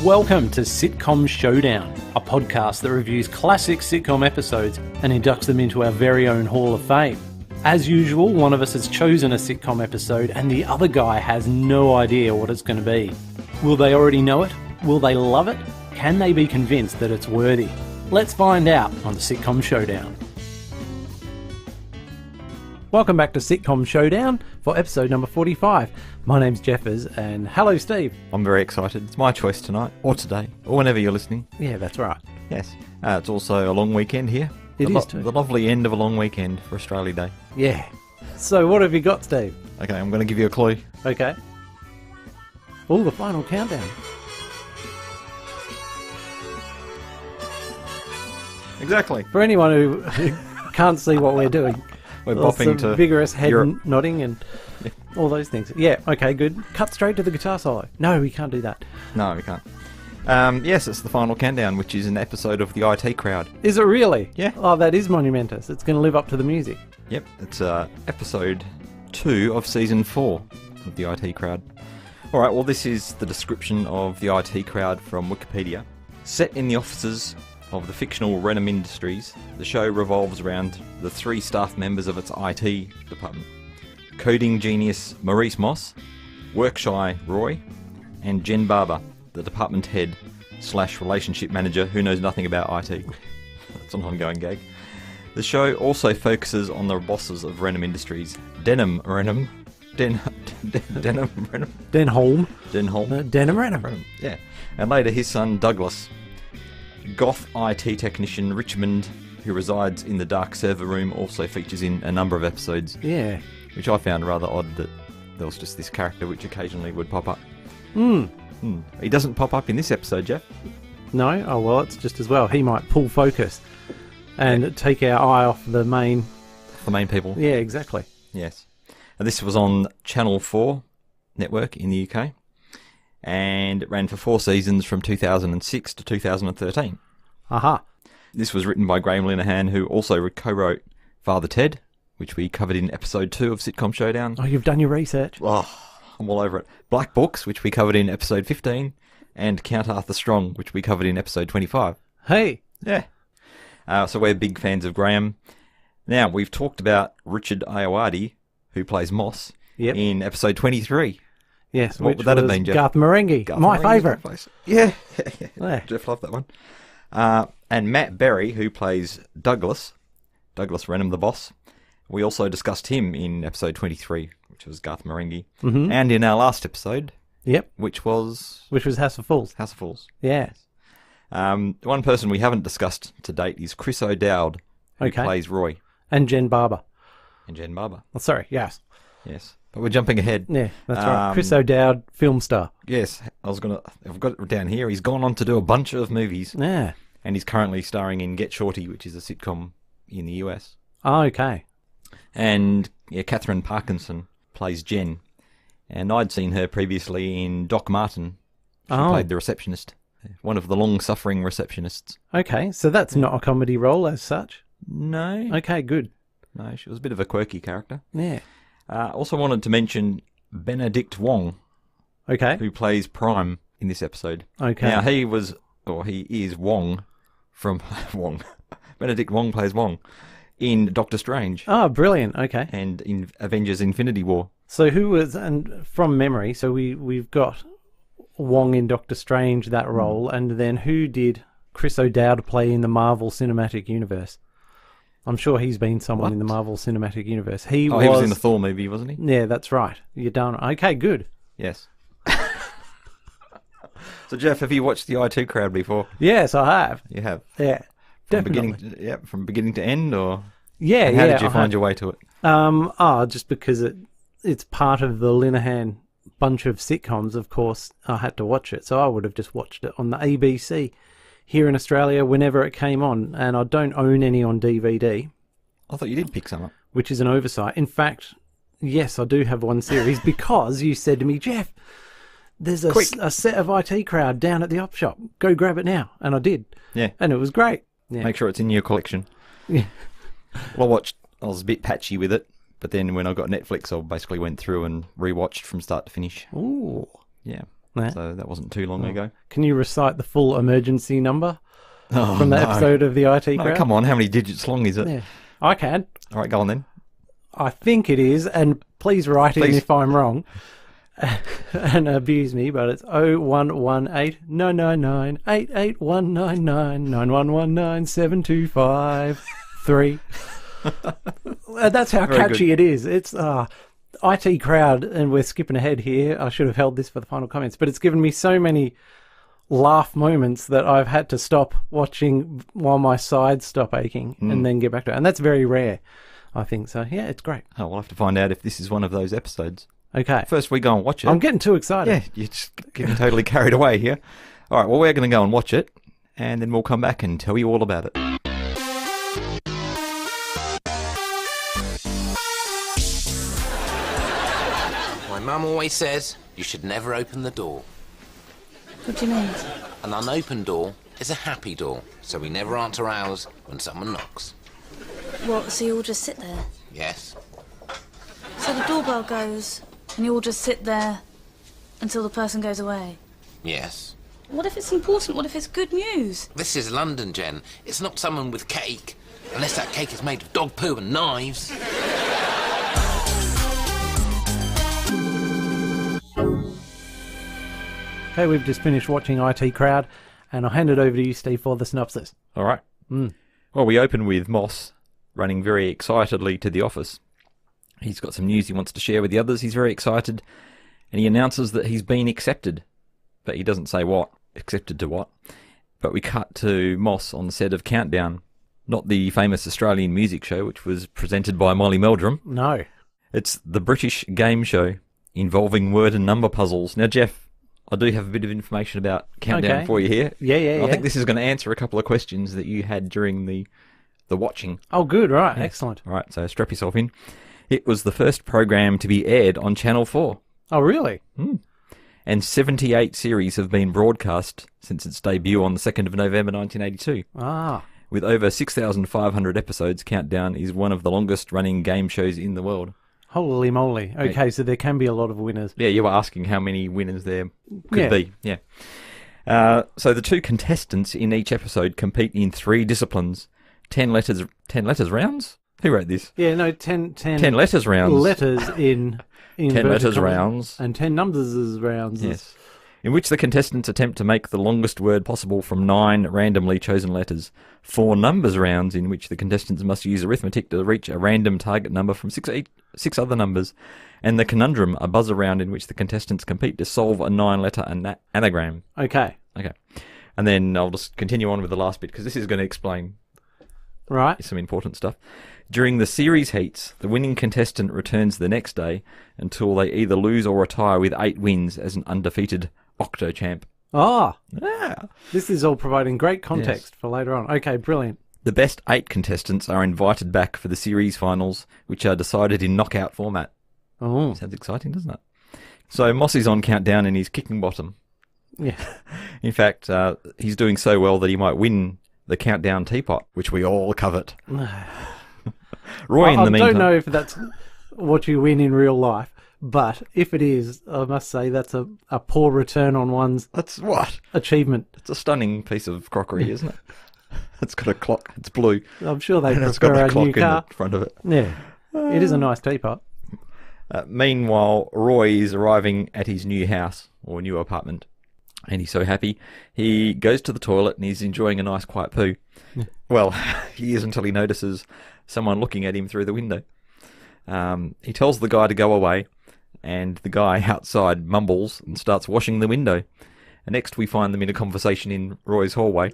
Welcome to Sitcom Showdown, a podcast that reviews classic sitcom episodes and inducts them into our very own Hall of Fame. As usual, one of us has chosen a sitcom episode and the other guy has no idea what it's going to be. Will they already know it? Will they love it? Can they be convinced that it's worthy? Let's find out on the Sitcom Showdown. Welcome back to Sitcom Showdown for episode number 45. My name's Jeffers, and hello, Steve. I'm very excited. It's my choice tonight, or today, or whenever you're listening. Yeah, that's right. Yes. It's also a long weekend here. It is too. The lovely end of a long weekend for Australia Day. Yeah. So what have you got, Steve? Okay, I'm going to give you a clue. Okay. Oh, the final countdown. Exactly. For anyone who can't see what we're doing, We're bopping to vigorous head Europe. nodding and all those things. Yeah, okay, good. Cut straight to the guitar solo. No, we can't do that. No, we can't. Yes, it's the final countdown, which is an episode of the IT Crowd. Is it really? Yeah. Oh, that is monumentous. It's going to live up to the music. Yep, it's episode 2 of season 4 of the IT Crowd. Alright, well, this is the description of the IT Crowd from Wikipedia. Set in the offices of the fictional Renham Industries, the show revolves around the 3 staff members of its IT department. Coding genius Maurice Moss, work-shy Roy, and Jen Barber, the department head / relationship manager who knows nothing about IT. That's an ongoing gag. The show also focuses on the bosses of Renham Industries, Denham Renham, Denham Renham, Denholm. Denham Renham. Yeah, and later his son Douglas, goth IT technician Richmond, who resides in the dark server room, also features in a number of episodes. Yeah. Which I found rather odd that there was just this character which occasionally would pop up. He doesn't pop up in this episode, Jeff. No? Oh, well, it's just as well. He might pull focus and take our eye off the main... The main people. Yeah, exactly. Yes. And this was on Channel 4 network in the UK. And it ran for 4 seasons from 2006 to 2013. Aha. This was written by Graham Linehan, who also co-wrote Father Ted, which we covered in episode 2 of Sitcom Showdown. Oh, you've done your research. Oh, I'm all over it. Black Books, which we covered in episode 15, and Count Arthur Strong, which we covered in episode 25. Hey. Yeah. So we're big fans of Graham. Now, we've talked about Richard Ayoade, who plays Moss, in episode 23. Yes, what would that have been, Jeff? Garth Marenghi, my favourite. Yeah. Yeah. Jeff loved that one. And Matt Berry, who plays Douglas Renham, the boss. We also discussed him in episode 23, which was Garth Marenghi. Mm-hmm. And in our last episode, yep, which was House of Fools. House of Fools. Yeah. One person we haven't discussed to date is Chris O'Dowd, who plays Roy. And Jen Barber. Oh, sorry, yes. Yes. But we're jumping ahead. Yeah, that's right. Chris O'Dowd, film star. Yes, I've got it down here. He's gone on to do a bunch of movies. Yeah. And he's currently starring in Get Shorty, which is a sitcom in the US. Oh, okay. And Catherine Parkinson plays Jen. And I'd seen her previously in Doc Martin. She played the receptionist. One of the long-suffering receptionists. Okay, so that's not a comedy role as such? No. Okay, good. No, she was a bit of a quirky character. Yeah. Also wanted to mention Benedict Wong. Okay. Who plays Prime in this episode. Okay. Now, he is Wong from Wong. Benedict Wong plays Wong in Doctor Strange. Oh, brilliant. Okay. And in Avengers Infinity War. So who was, and from memory, so we've got Wong in Doctor Strange, that role, and then who did Chris O'Dowd play in the Marvel Cinematic Universe? I'm sure he's been someone in the Marvel Cinematic Universe. He was in the Thor movie, wasn't he? Yeah, that's right. You're done. Okay, good. Yes. So, Jeff, have you watched the IT Crowd before? Yes, I have. You have? Yeah, definitely. From beginning to end, or? Yeah, and how did you find your way to it? Just because it's part of the Linehan bunch of sitcoms, of course, I had to watch it. So I would have just watched it on the ABC here in Australia whenever it came on, and I don't own any on DVD. I thought you did pick some up. Which is an oversight. In fact, yes, I do have one series because you said to me, Jeff, there's a set of IT Crowd down at the op shop. Go grab it now. And I did. Yeah. And it was great. Yeah. Make sure it's in your collection. Yeah. Well, I was a bit patchy with it, but then when I got Netflix, I basically went through and rewatched from start to finish. Ooh. Yeah. Yeah. So that wasn't too long ago. Can you recite the full emergency number Oh, from that no. episode of the IT No, Crowd? come on, how many digits long is it? Yeah, I can. All right, go on then. I think it is, and please write in Please. if I'm wrong and abuse me, but it's 0118 999 88199 9119 725 3. That's how Very catchy good. it is. It's IT Crowd, and we're skipping ahead here. I should have held this for the final comments, but it's given me so many laugh moments that I've had to stop watching while my sides stop aching and then get back to it. And that's very rare, I think. So, yeah, it's great. Oh, we'll have to find out if this is one of those episodes. Okay. First, we go and watch it. I'm getting too excited. Yeah, you're just getting totally carried away here. All right, well, we're going to go and watch it, and then we'll come back and tell you all about it. My mum always says you should never open the door. What do you mean? An unopened door is a happy door, so we never answer ours when someone knocks. What, so you all just sit there? Yes? So the doorbell goes, and you all just sit there until the person goes away? Yes. What if it's important? What if it's good news? This is London, Jen. It's not someone with cake. Unless that cake is made of dog poo and knives. Okay, we've just finished watching IT Crowd, and I'll hand it over to you, Steve, for the synopsis. All right. Well, we open with Moss running very excitedly to the office. He's got some news he wants to share with the others. He's very excited, and he announces that he's been accepted. But he doesn't say what. Accepted to what? But we cut to Moss on the set of Countdown, not the famous Australian music show, which was presented by Molly Meldrum. No. It's the British game show involving word and number puzzles. Now, Jeff, I do have a bit of information about Countdown Okay. for you here. Yeah. I think this is going to answer a couple of questions that you had during the watching. Oh, good, right, excellent. All right, so strap yourself in. It was the first program to be aired on Channel 4, Oh, really? and 78 series have been broadcast since its debut on the 2nd of November 1982. Ah, With over 6,500 episodes, Countdown is one of the longest-running game shows in the world. holy moly. Okay, so there can be a lot of winners. Yeah, you were asking how many winners there could Yeah. be. Yeah. So the two contestants in each episode compete in 3 disciplines. 10 letters rounds? Who wrote this? Yeah, no, 10 10 letters rounds. letters in 10 inverted letters commas, rounds. and 10 numbers as rounds. Yes. In which the contestants attempt to make the longest word possible from 9 randomly chosen letters. 4 numbers rounds in which the contestants must use arithmetic to reach a random target number from 6 other numbers. And the conundrum, a buzzer round in which the contestants compete to solve a 9-letter anagram. Okay, Okay. And then I'll just continue on with the last bit because this is going to explain right. some important stuff. During the series heats, the winning contestant returns the next day until they either lose or retire with 8 wins as an undefeated Octo-champ. Ah, Yeah. this is all providing great context for later on. Okay, brilliant. The best 8 contestants are invited back for the series finals, which are decided in knockout format. Oh, Sounds exciting, doesn't it? So Mossy's on Countdown and he's kicking bottom. yeah. In fact, he's doing so well that he might win the Countdown teapot, which we all covet. Roy, in the I meantime... don't know if that's what you win in real life, but if it is, I must say that's a poor return on one's That's what? achievement. It's a stunning piece of crockery, isn't it? It's got a clock. It's blue. I'm sure they And it's got prefer a a clock new in car. the front of it. Yeah, it is a nice teapot. Meanwhile, Roy is arriving at his new house, or new apartment, and he's so happy. He goes to the toilet and he's enjoying a nice quiet poo. Well, he is until he notices someone looking at him through the window. He tells the guy to go away, and the guy outside mumbles and starts washing the window. And next we find them in a conversation in Roy's hallway,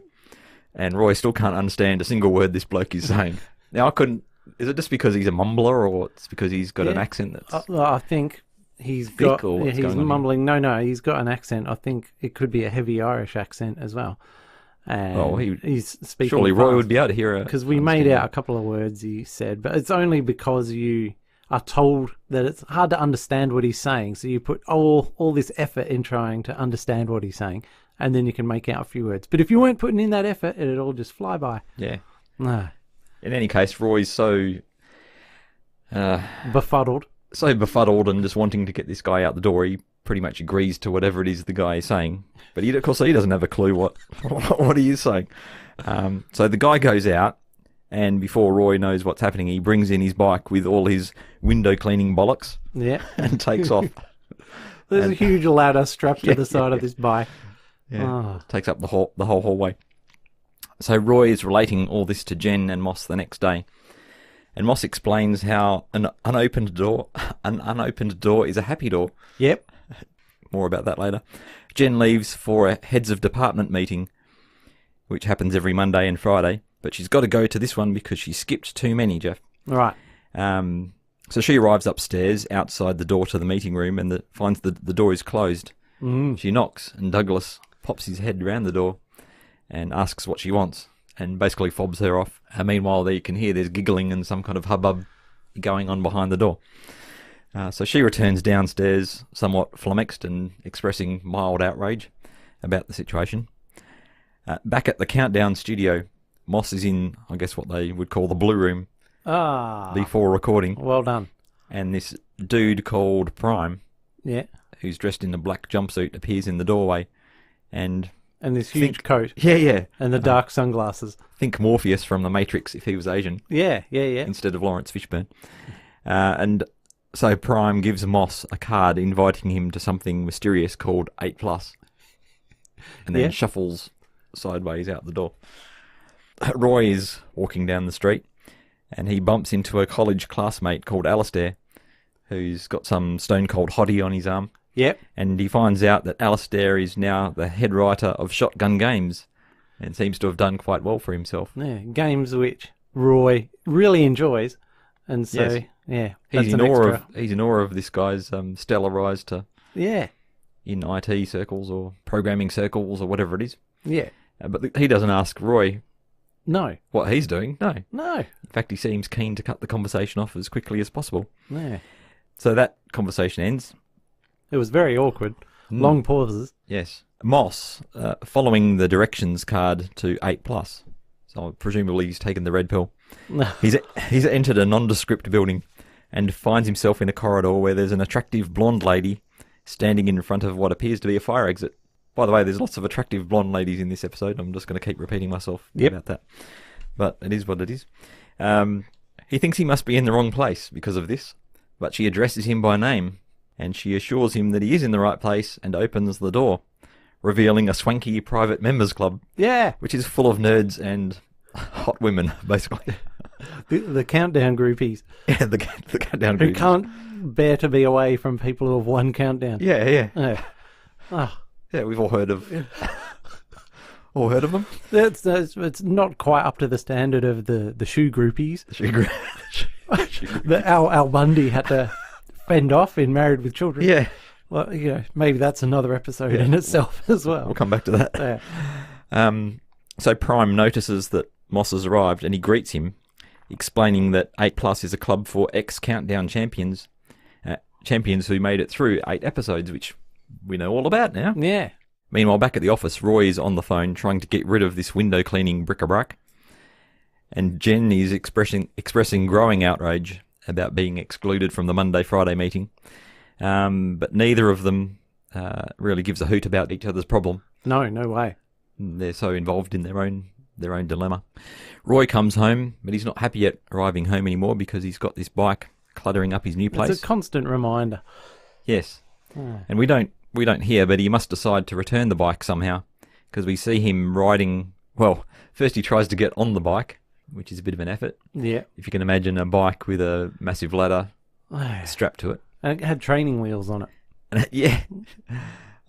and Roy still can't understand a single word this bloke is saying. Now, I couldn't... Is it just because he's a mumbler, or it's because he's got an accent that's... I think he's thick, got. or what's He's going on here? mumbling. No, he's got an accent. I think it could be a heavy Irish accent as well. And Oh, he's speaking. Surely Roy would be able to hear a... because we made out a couple of words he said, but it's only because you are told that it's hard to understand what he's saying. So you put all this effort in trying to understand what he's saying, and then you can make out a few words. But if you weren't putting in that effort, it'd all just fly by. Yeah. No, In any case, Roy's so... befuddled. so befuddled and just wanting to get this guy out the door, he pretty much agrees to whatever it is the guy is saying. But of course, he doesn't have a clue what he is saying. So the guy goes out, and before Roy knows what's happening, he brings in his bike with all his window cleaning bollocks. Yeah. And takes off. There's a huge ladder strapped to the side of this bike. Yeah. Takes up the whole hallway. So Roy is relating all this to Jen and Moss the next day. And Moss explains how an unopened door is a happy door. Yep. More about that later. Jen leaves for a heads of department meeting, which happens every Monday and Friday. But she's got to go to this one because she skipped too many, Jeff. Right. So she arrives upstairs outside the door to the meeting room and finds the door is closed. She knocks, and Douglas pops his head around the door and asks what she wants, and basically fobs her off. Meanwhile, you can hear there's giggling and some kind of hubbub going on behind the door. So she returns downstairs, somewhat flummoxed and expressing mild outrage about the situation. Back at the Countdown studio, Moss is in, I guess, what they would call the blue room before recording. Well done. And this dude called Prime, who's dressed in a black jumpsuit, appears in the doorway, and this huge coat. Yeah. And the dark sunglasses. Think Morpheus from The Matrix if he was Asian. Yeah. Instead of Lawrence Fishburne. And so Prime gives Moss a card inviting him to something mysterious called 8+. And then shuffles sideways out the door. Roy is walking down the street, and he bumps into a college classmate called Alistair, who's got some stone cold hottie on his arm. Yep. And he finds out that Alistair is now the head writer of Shotgun Games, and seems to have done quite well for himself. Yeah, games which Roy really enjoys, and so he's in awe of this guy's stellar rise to in IT circles or programming circles or whatever it is. Yeah. But he doesn't ask Roy. No. What he's doing? No. In fact, he seems keen to cut the conversation off as quickly as possible. Yeah. So that conversation ends. It was very awkward. Long pauses. Yes. Moss, following the directions card to 8+, so presumably he's taken the red pill, he's entered a nondescript building and finds himself in a corridor where there's an attractive blonde lady standing in front of what appears to be a fire exit. By the way, there's lots of attractive blonde ladies in this episode. I'm just going to keep repeating myself about that. But it is what it is. He thinks he must be in the wrong place because of this, but she addresses him by name, and she assures him that he is in the right place and opens the door, revealing a swanky private members club. Yeah. Which is full of nerds and hot women, basically. The Countdown groupies. Yeah, the Countdown groupies. Who can't bear to be away from people who have won Countdown. Yeah. Oh. Yeah, we've all heard of them. It's not quite up to the standard of the shoe groupies. That Al Bundy had to fend off in Married with Children. Yeah. Well, maybe that's another episode in itself as well. We'll come back to that. Yeah. So Prime notices that Moss has arrived, and he greets him, explaining that 8+ is a club for ex-Countdown champions who made it through 8 episodes, which we know all about now. Yeah. Meanwhile, back at the office, Roy is on the phone trying to get rid of this window cleaning bric-a-brac, and Jen is expressing growing outrage about being excluded from the Monday-Friday meeting. But neither of them really gives a hoot about each other's problem. No way. They're so involved in their own dilemma. Roy comes home, but he's not happy at arriving home anymore because he's got this bike cluttering up his new place. It's a constant reminder. Yes. And we don't hear, but he must decide to return the bike somehow, because we see him riding. Well, first he tries to get on the bike, which is a bit of an effort. Yeah. If you can imagine a bike with a massive ladder strapped to it. And it had training wheels on it. Yeah.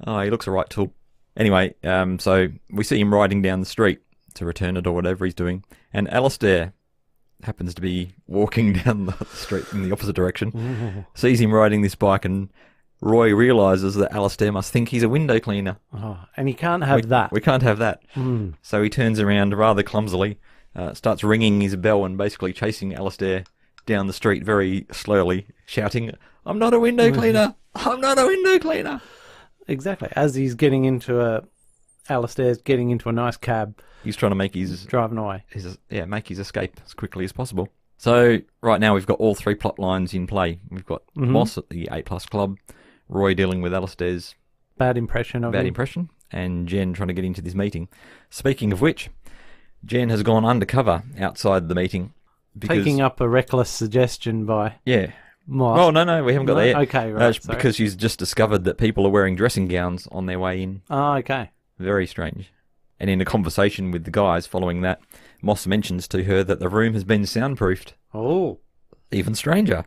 Oh, he looks a right tool. Anyway, so we see him riding down the street to return it or whatever he's doing, and Alistair happens to be walking down the street in the opposite direction, sees him riding this bike, and Roy realises that Alistair must think he's a window cleaner. Oh, and he can't have that. We can't have that. So he turns around rather clumsily, starts ringing his bell and basically chasing Alistair down the street very slowly, shouting, "I'm not a window cleaner! I'm not a window cleaner!" Exactly. As he's getting into Alistair's getting into a nice cab. He's trying to make his... driving away. Make his escape as quickly as possible. So right now we've got all three plot lines in play. We've got Moss at the 8 Plus Club, Roy dealing with Alistair's Bad impression of him. and Jen trying to get into this meeting. Speaking of which, Jen has gone undercover outside the meeting. Taking up a reckless suggestion by Moss. Oh, no, we haven't got there yet. Okay, right. Because she's just discovered that people are wearing dressing gowns on their way in. Oh, okay. Very strange. And in a conversation with the guys following that, Moss mentions to her that the room has been soundproofed. Oh. Even stranger.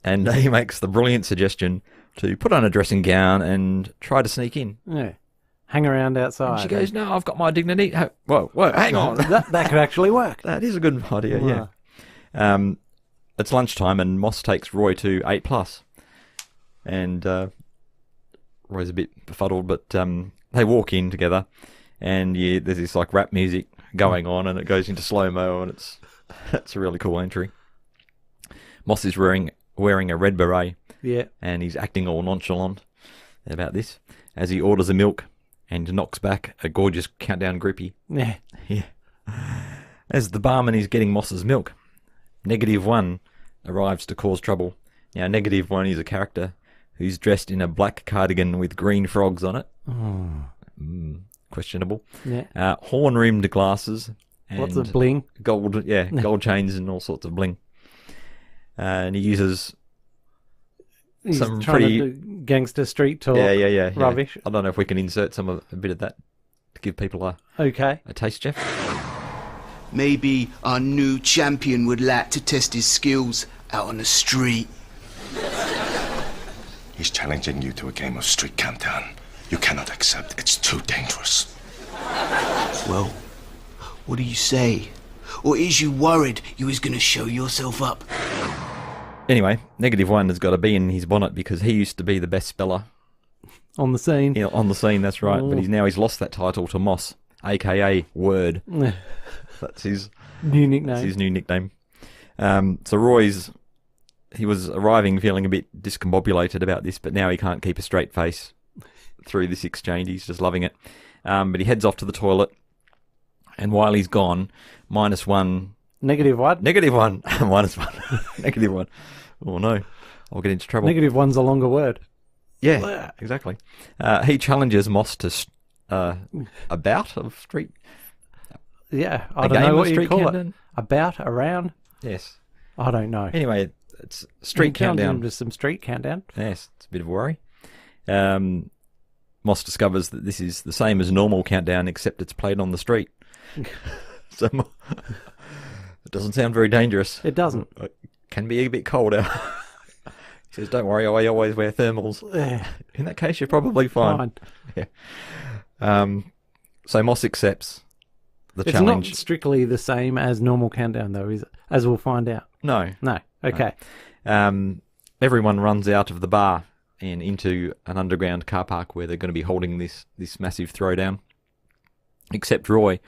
And he makes the brilliant suggestion to put on a dressing gown and try to sneak in. Yeah. Hang around outside. And she goes, no, I've got my dignity. Whoa, hang on. that could actually work. That is a good idea, yeah. It's lunchtime and Moss takes Roy to 8 Plus. And Roy's a bit befuddled, but they walk in together. And there's this like rap music going on, and it goes into slow-mo, and it's a really cool entry. Moss is wearing a red beret, and he's acting all nonchalant about this as he orders a milk and knocks back a gorgeous countdown grippy. Yeah. As the barman is getting Moss's milk, -1 arrives to cause trouble. Now, -1 is a character who's dressed in a black cardigan with green frogs on it. Questionable. Yeah. Horn-rimmed glasses. And lots of bling. Gold chains and all sorts of bling. And he uses He's some trying pretty to do gangster street talk. Yeah. Rubbish. I don't know if we can insert a bit of that to give people a taste, Jeff. Maybe our new champion would like to test his skills out on the street. He's challenging you to a game of street countdown. You cannot accept. It's too dangerous. Well, what do you say? Or is you worried you was going to show yourself up? Anyway, -1 has got a bee in his bonnet because he used to be the best speller on the scene. Yeah, on the scene, that's right. But he's lost that title to Moss, a.k.a. Word. That's his new nickname. That's his new nickname. So he was arriving feeling a bit discombobulated about this, but now he can't keep a straight face through this exchange. He's just loving it. But he heads off to the toilet, and while he's gone, -1... -1? -1. -1. -1. Oh no, I'll get into trouble. -1's a longer word. Yeah, exactly. He challenges Moss to a bout of street... Yeah, I don't know what you call it. A bout, around? Yes. I don't know. Anyway, it's street countdown. Just some street countdown. Yes, it's a bit of a worry. Moss discovers that this is the same as normal countdown, except it's played on the street. So it doesn't sound very dangerous. It doesn't. It can be a bit cold out. He says, don't worry, I always wear thermals. In that case, you're probably fine. Yeah. So Moss accepts the challenge. It's not strictly the same as normal countdown, though, is it? As we'll find out. No. Okay. Everyone runs out of the bar and into an underground car park where they're going to be holding this massive throwdown, except Roy,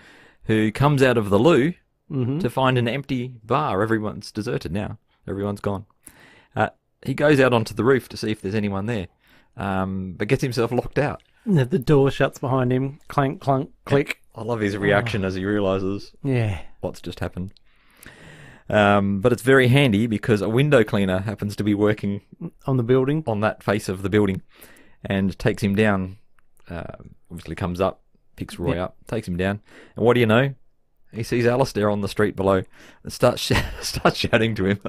who comes out of the loo to find an empty bar. Everyone's deserted now. Everyone's gone. He goes out onto the roof to see if there's anyone there, but gets himself locked out. The door shuts behind him. Clank, clunk, click. I love his reaction as he realises what's just happened. But it's very handy because a window cleaner happens to be working on the building, on that face of the building, and takes him down. Obviously comes up, picks Roy up, takes him down, and what do you know? He sees Alistair on the street below and starts shouting to him,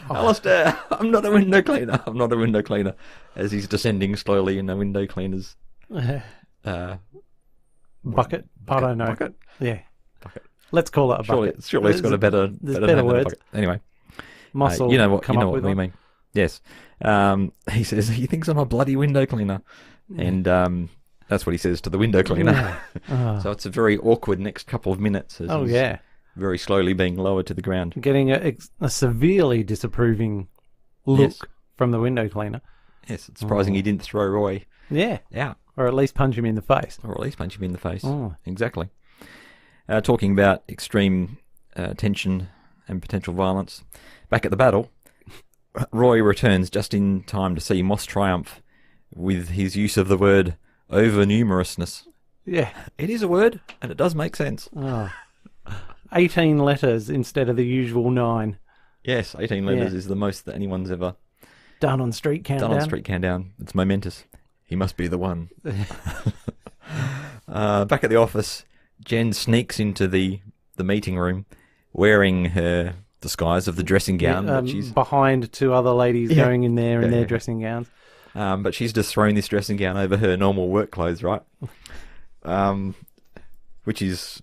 Alistair, I'm not a window cleaner, I'm not a window cleaner, as he's descending slowly in a window cleaner's bucket. I don't know. Bucket? Yeah. Bucket. Let's call it a bucket. Surely it's got a better name words. Anyway. Muscle. You know what we mean. Yes. He says he thinks I'm a bloody window cleaner. And that's what he says to the window cleaner. So it's a very awkward next couple of minutes. As very slowly being lowered to the ground. Getting a severely disapproving look from the window cleaner. Yes, it's surprising he didn't throw Roy out. Or at least punch him in the face. Exactly. Talking about extreme tension and potential violence. Back at the battle, Roy returns just in time to see Moss triumph with his use of the word over-numerousness. Yeah. It is a word, and it does make sense. 18 letters instead of the usual 9. Yes, 18 letters is the most that anyone's ever Done on Street Countdown. done on Street Countdown. It's momentous. He must be the one. Back at the office, Jen sneaks into the meeting room wearing her disguise of the dressing gown. But she's behind two other ladies going in there in their dressing gowns. But she's just thrown this dressing gown over her normal work clothes, right? Which is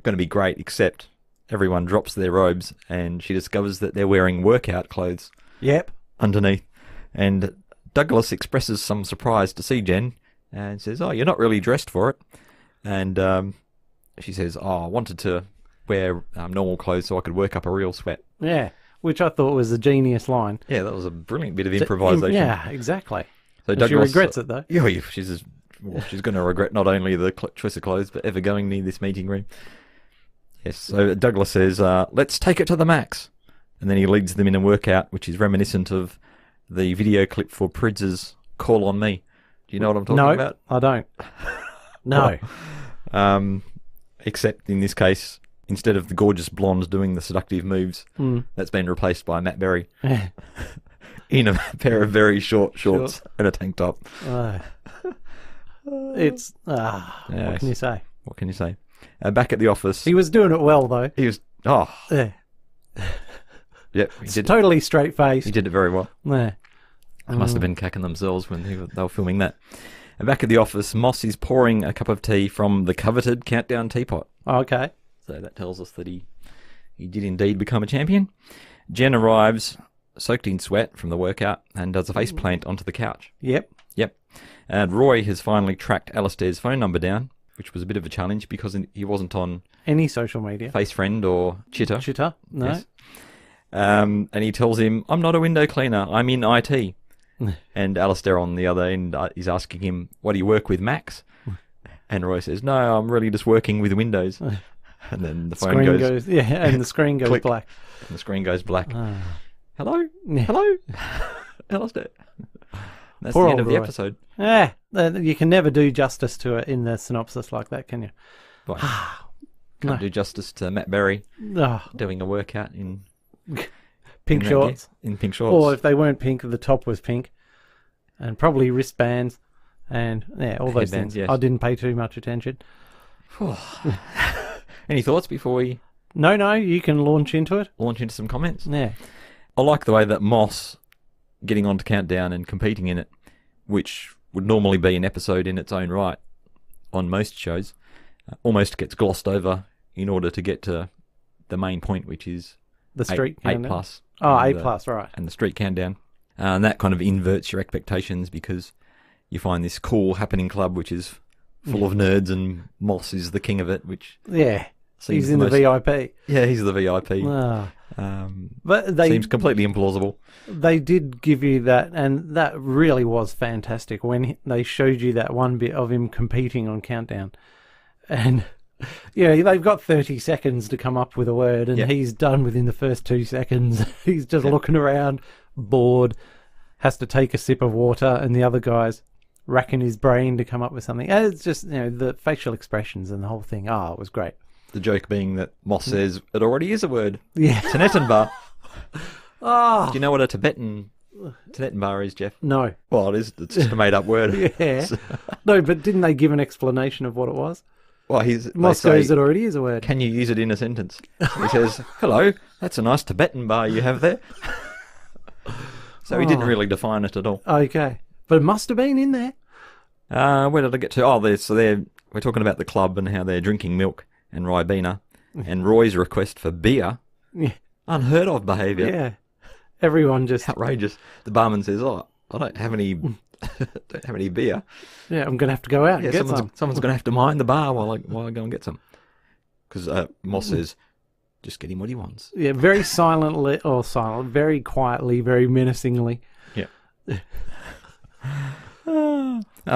going to be great, except everyone drops their robes and she discovers that they're wearing workout clothes. Yep. Underneath. And Douglas expresses some surprise to see Jen and says, "Oh, you're not really dressed for it." And she says, "Oh, I wanted to wear normal clothes so I could work up a real sweat." Yeah, which I thought was a genius line. Yeah, that was a brilliant bit of improvisation. Yeah, exactly. So Douglas, she regrets it, though. Yeah, she's going to regret not only the choice of clothes, but ever going near this meeting room. Yes, so Douglas says, "Let's take it to the max." And then he leads them in a workout, which is reminiscent of the video clip for Pridz's Call on Me. Do you know what I'm talking about? No, I don't. No. Except in this case, instead of the gorgeous blonde doing the seductive moves, that's been replaced by Matt Berry in a pair of very short shorts and a tank top. It's what can you say? What can you say? Back at the office, He was doing it well, though. he was Yeah. yep, he did. Totally straight-faced. He did it very well. Yeah. They must have been cacking themselves when they were filming that. And back at the office, Moss is pouring a cup of tea from the coveted Countdown teapot. Okay. So that tells us that he did indeed become a champion. Jen arrives, soaked in sweat from the workout, and does a face plant onto the couch. Yep. And Roy has finally tracked Alistair's phone number down, which was a bit of a challenge because he wasn't on Any social media. FaceFriend or Chitter. Chitter? No. Yes. And he tells him, "I'm not a window cleaner, I'm in IT." And Alistair on the other end is asking him, "What do you work with, Max?" And Roy says, "No, I'm really just working with Windows." And then the phone goes and the screen goes click, black. And the screen goes black. Hello? Hello? Alistair. That's Poor the end of old the Roy. episode. Yeah, you can never do justice to it in the synopsis like that, can you? Right. Can't do justice to Matt Berry doing a workout in Pink shorts. In pink shorts. Or if they weren't pink, the top was pink. And probably wristbands and all those Headbands, things. yes. I didn't pay too much attention. Any thoughts before we No, you can launch into it. launch into some comments? Yeah. I like the way that Moss getting on to Countdown and competing in it, which would normally be an episode in its own right on most shows, almost gets glossed over in order to get to the main point, which is The street eight countdown. plus. Oh, and, 8+, right. And the street countdown. And that kind of inverts your expectations because you find this cool happening club which is full of nerds and Moss is the king of it, which Yeah. seems He's in the VIP. Yeah, he's the VIP. But they Seems completely implausible. They did give you that, and that really was fantastic when they showed you that one bit of him competing on Countdown. And, they've got 30 seconds to come up with a word, and he's done within the first 2 seconds. He's just looking around, bored, has to take a sip of water, and the other guy's racking his brain to come up with something. And it's just, the facial expressions and the whole thing. It was great. The joke being that Moss says, it already is a word. Yeah. Tnetennba. Do you know what a tnetennba is, Jeff? No. Well, it is. It's just a made-up word. Yeah. No, but didn't they give an explanation of what it was? Well, Moss goes, it already is a word. Can you use it in a sentence? He says, "Hello, that's a nice Tibetan bar you have there." So he didn't really define it at all. Okay. But it must have been in there. Where did I get to? We're talking about the club and how they're drinking milk and Ribena, and Roy's request for beer. Yeah. Unheard of behaviour. Yeah. Everyone just... Outrageous. The barman says, "Oh, I don't have any beer." Yeah, I'm going to have to go out and get some. Someone's going to have to mind the bar while I go and get some. Because Moss says, "Just get him what he wants." Yeah, very very quietly, very menacingly. Yeah.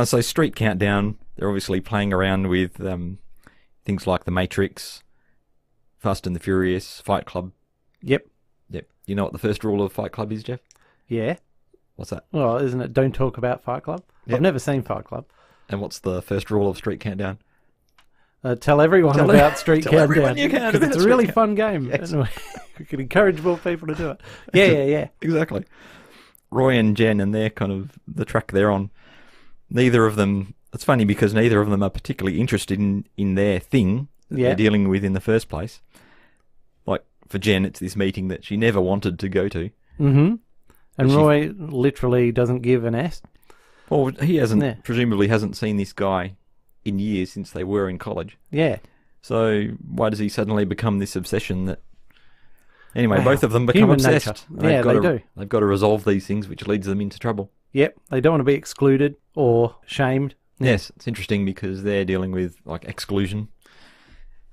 So Street Countdown, they're obviously playing around with things like The Matrix, Fast and the Furious, Fight Club. Yep. You know what the first rule of Fight Club is, Jeff? Yeah. What's that? Well, isn't it don't talk about Fight Club? Yep. I've never seen Fight Club. And what's the first rule of Street Countdown? Tell everyone about Street tell Countdown. everyone you can Because about it's a Street really Countdown. fun game. Yes. And we can encourage more people to do it. Yeah. Exactly. Roy and Jen and their kind of the track they're on. Neither of them. It's funny because neither of them are particularly interested in their thing that they're dealing with in the first place. Like for Jen, it's this meeting that she never wanted to go to. Mm-hmm. And Roy literally doesn't give an S. Well, he presumably hasn't seen this guy in years since they were in college. Yeah. So why does he suddenly become this obsession that... Anyway, Wow. both of them become Human obsessed. nature. Yeah, they do. They've got to resolve these things, which leads them into trouble. Yep. They don't want to be excluded or shamed. Yes, it's interesting because they're dealing with like exclusion,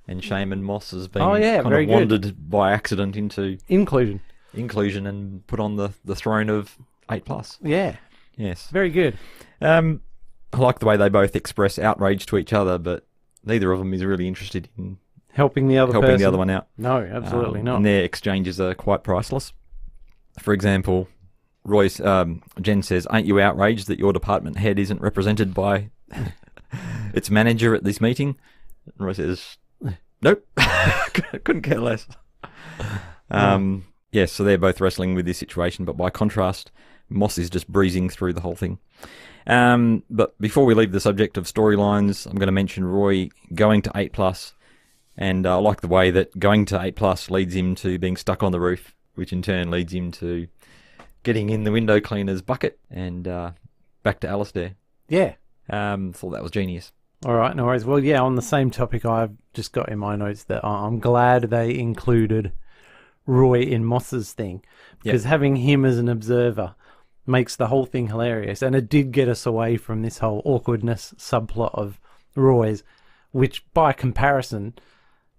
and shame, and Moss has been kind very of good. wandered by accident into Inclusion. and put on the throne of 8+. Yeah. Yes. Very good. I like the way they both express outrage to each other, but neither of them is really interested in Helping the other helping person. the other one out. No, absolutely not. And their exchanges are quite priceless. For example, Jen says, "Aren't you outraged that your department head isn't represented by its manager at this meeting?" And Roy says, "Nope, couldn't care less." Yes, so they're both wrestling with this situation, but by contrast, Moss is just breezing through the whole thing. But before we leave the subject of storylines, I'm going to mention Roy going to 8+, and I like the way that going to 8+ leads him to being stuck on the roof, which in turn leads him to getting in the window cleaner's bucket and back to Alistair. Yeah. Thought that was genius. All right, no worries. Well, yeah, on the same topic, I've just got in my notes that I'm glad they included Roy in Moss's thing, because having him as an observer makes the whole thing hilarious, and it did get us away from this whole awkwardness subplot of Roy's, which by comparison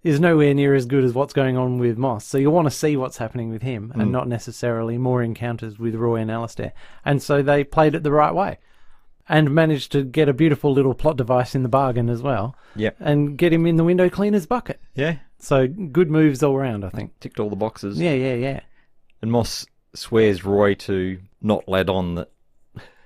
is nowhere near as good as what's going on with Moss. So you want to see what's happening with him and not necessarily more encounters with Roy and Alistair. And so they played it the right way and managed to get a beautiful little plot device in the bargain as well. Yep. And get him in the window cleaner's bucket. Yeah. So good moves all around, I think. Ticked all the boxes. Yeah. And Moss swears Roy to not let on that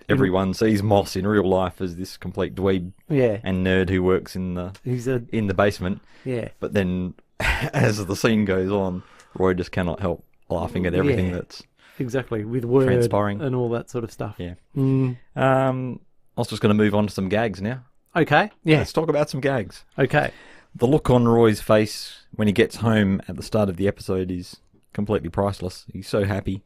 everyone sees Moss in real life as this complete dweeb Yeah. and nerd who works in the basement. Yeah. But then, as the scene goes on, Roy just cannot help laughing at everything that's exactly, with word transpiring and all that sort of stuff. Yeah. Mm. I was just going to move on to some gags now. Okay. Yeah. Let's talk about some gags. Okay. The look on Roy's face when he gets home at the start of the episode is completely priceless. He's so happy,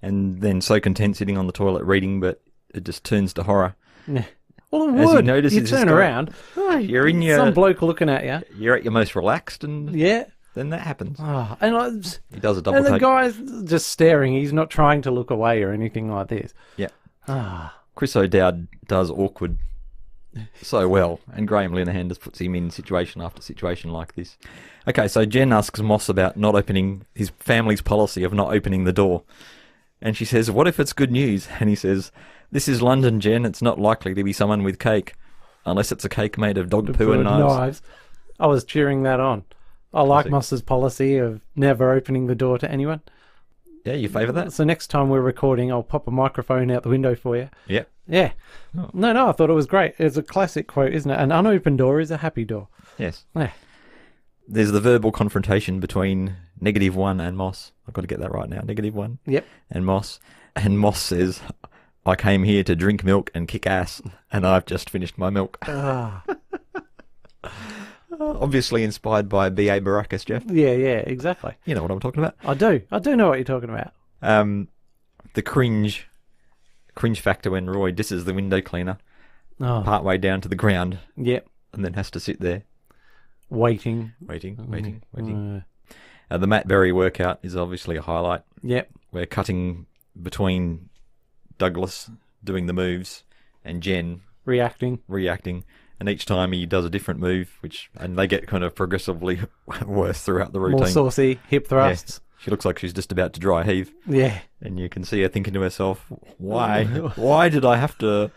and then so content sitting on the toilet reading, but it just turns to horror. Yeah. Well, it As would. he notices You this turn guy- around, You're in your, some bloke looking at you. you're at your most relaxed, and Yeah. then that happens. Oh, and like, He does a double and the take. guy's just staring. He's not trying to look away or anything like this. Yeah. Ah. Chris O'Dowd does awkward so well, and Graham Linehan just puts him in situation after situation like this. Okay, so Jen asks Moss about not opening his family's policy of not opening the door. And she says, "What if it's good news?" And he says, "This is London, Jen. It's not likely to be someone with cake. Unless it's a cake made of dog poo and knives." I was cheering that on. I like see. Moss's policy of never opening the door to anyone. Yeah, you favour that? So next time we're recording, I'll pop a microphone out the window for you. Yeah. Yeah. Oh. No, I thought it was great. It's a classic quote, isn't it? An unopened door is a happy door. Yes. Yeah. There's the verbal confrontation between -1 and Moss. I've got to get that right now. -1 Yep. and Moss. And Moss says, "I came here to drink milk and kick ass, and I've just finished my milk." Ah. Obviously inspired by B.A. Baracus, Jeff. Yeah, exactly. You know what I'm talking about. I do know what you're talking about. The cringe factor when Roy disses the window cleaner Oh, partway down to the ground yep. and then has to sit there Waiting. waiting. The Matt Berry workout is obviously a highlight. Yep. We're cutting between Douglas doing the moves and Jen Reacting. reacting, and each time he does a different move, and they get kind of progressively worse throughout the routine. More saucy hip thrusts. She looks like she's just about to dry heave, Yeah. and you can see her thinking to herself, why did I have to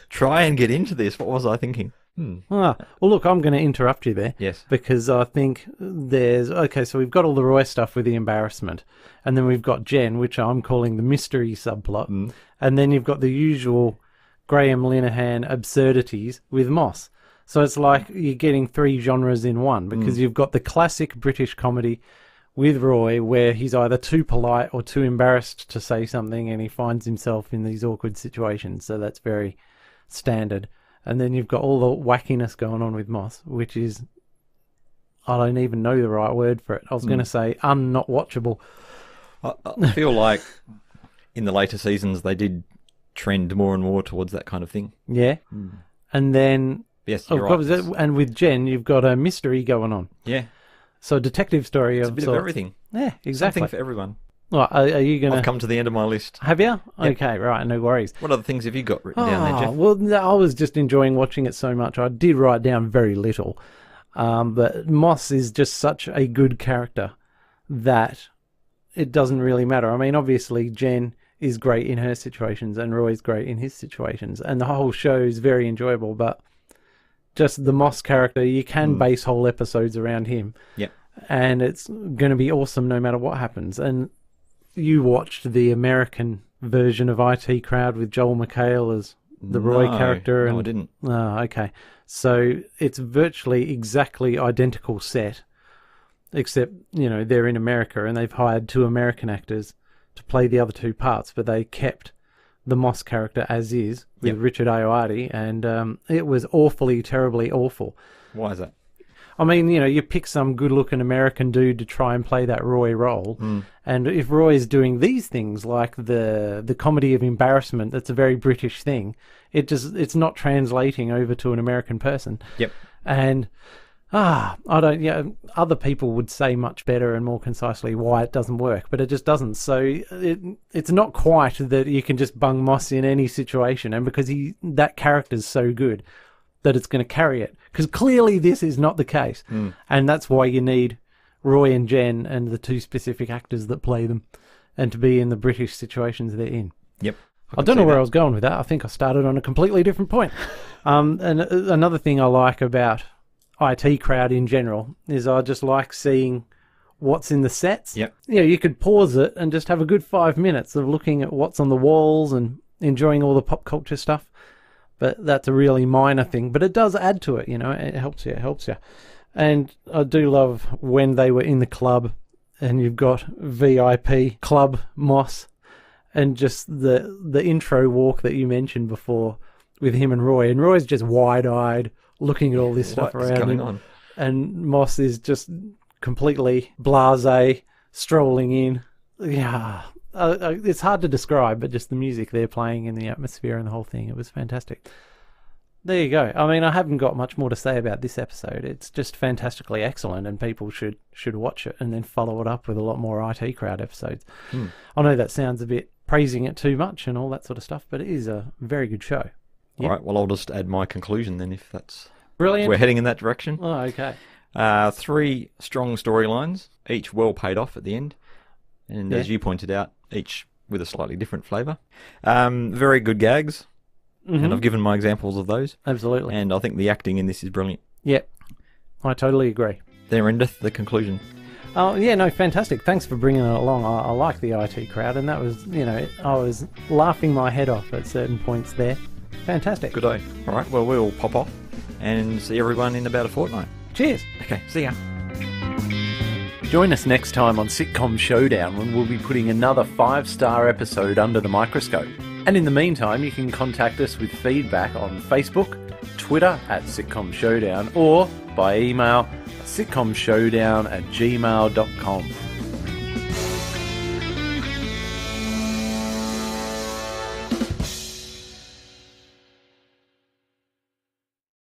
try and get into this? What was I thinking? Ah, well, look, I'm going to interrupt you there. Yes. Because I think so we've got all the Roy stuff with the embarrassment, and then we've got Jen, which I'm calling the mystery subplot, and then you've got the usual Graham Linehan absurdities with Moss. So it's like you're getting 3 genres in one, because you've got the classic British comedy with Roy, where he's either too polite or too embarrassed to say something, and he finds himself in these awkward situations. So that's very standard. And then you've got all the wackiness going on with Moss, which is, I don't even know the right word for it. I was going to say not watchable. I feel like in the later seasons they did trend more and more towards that kind of thing. Yeah. And then, Yes, you're right. and with Jen, you've got a mystery going on. Yeah. So a detective story It's a of bit sorts. of everything. Yeah, exactly. Something for everyone. Well, are you going I've to... come to the end of my list. Have you? Yep. Okay, right, no worries. What other things have you got written down there, Jeff? Well, no, I was just enjoying watching it so much. I did write down very little. But Moss is just such a good character that it doesn't really matter. I mean, obviously, Jen is great in her situations and Roy's great in his situations. And the whole show is very enjoyable, but just the Moss character, you can base whole episodes around him. Yep. And it's going to be awesome no matter what happens. And you watched the American version of IT Crowd with Joel McHale as the Roy character. No, I didn't. Oh, okay. So it's virtually exactly identical set, except, they're in America and they've hired 2 American actors to play the other 2 parts, but they kept the Moss character as is with Richard Ayoade, and it was awfully, terribly awful. Why is that? I mean, you pick some good-looking American dude to try and play that Roy role, and if Roy's doing these things like the comedy of embarrassment, that's a very British thing. It's not translating over to an American person. Yep. And I don't. Other people would say much better and more concisely why it doesn't work, but it just doesn't. So it's not quite that you can just bung Moss in any situation, and because that character's so good that it's going to carry it. Because clearly this is not the case. And that's why you need Roy and Jen and the 2 specific actors that play them, and to be in the British situations they're in. Yep. I don't know where I was going with that. I think I started on a completely different point. And another thing I like about IT Crowd in general is I just like seeing what's in the sets. Yep. You could pause it and just have a good 5 minutes of looking at what's on the walls and enjoying all the pop culture stuff. But that's a really minor thing. But it does add to it, It helps you. And I do love when they were in the club and you've got VIP Club Moss, and just the intro walk that you mentioned before with him and Roy. And Roy's just wide-eyed looking at all this stuff What's around going him. on? And Moss is just completely blasé, strolling in. Yeah. It's hard to describe, but just the music they're playing and the atmosphere and the whole thing, it was fantastic. There you go. I mean, I haven't got much more to say about this episode. It's just fantastically excellent, and people should watch it and then follow it up with a lot more IT Crowd episodes. I know that sounds a bit praising it too much and all that sort of stuff, but it is a very good show. All right, well, I'll just add my conclusion then, if that's... Brilliant. We're heading in that direction. Oh, okay. 3 strong storylines, each well paid off at the end. And as you pointed out, each with a slightly different flavour. Very good gags. And I've given my examples of those. Absolutely. And I think the acting in this is brilliant. Yep. I totally agree. There endeth the conclusion. Oh, yeah, no, fantastic. Thanks for bringing it along. I like the IT Crowd, and that was, I was laughing my head off at certain points there. Fantastic. Good day. All right, well, we'll pop off and see everyone in about a fortnight. Cheers. Okay, see ya. Join us next time on Sitcom Showdown, when we'll be putting another 5-star episode under the microscope. And in the meantime, you can contact us with feedback on Facebook, Twitter @Sitcom Showdown, or by email sitcomshowdown@gmail.com.